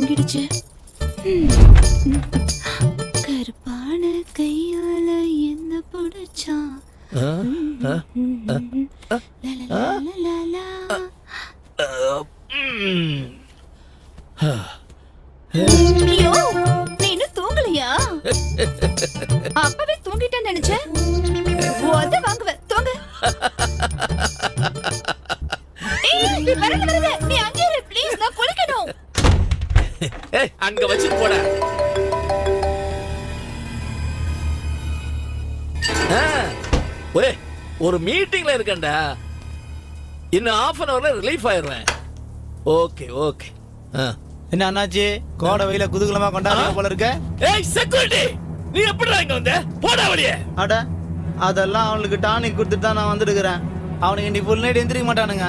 தூங்கிடுச்சு. கருப்பான கையால என்ன புடிச்சா? ஐயோ, நீ இன்னும் தூங்கலையா? அப்பவே தூங்கிட்டேன்னு நினைச்சேன். உத வாங்குவ, தூங்கு. ஏய், வரது. நீ அங்கே இரு, ப்ளீஸ், நான் குளிக்கணும். ஏய், அங்க வச்சிட்டு போடா. ஒரே ஒரு மீட்டிங்ல இருக்கேன்டா. இன்னும் half an hourல ரிலீஃப் ஆயிடுவேன். Okay okay. என்ன அண்ணாச்சி, கோடை வெயில குதூகலமா கொண்டாடுற போல இருக்க? ஏய் செக்யூரிட்டி, நீ எப்படிடா இங்க வந்த? போடா வெளியே. அட, அதெல்லாம் அவனுக்கு டானிக் கொடுத்துட்டு தான் நான் வந்துடுக்கிறேன். அவனுக்கு நீ ஃபுல் நைட் எந்திரிக்க மாட்டானுங்க.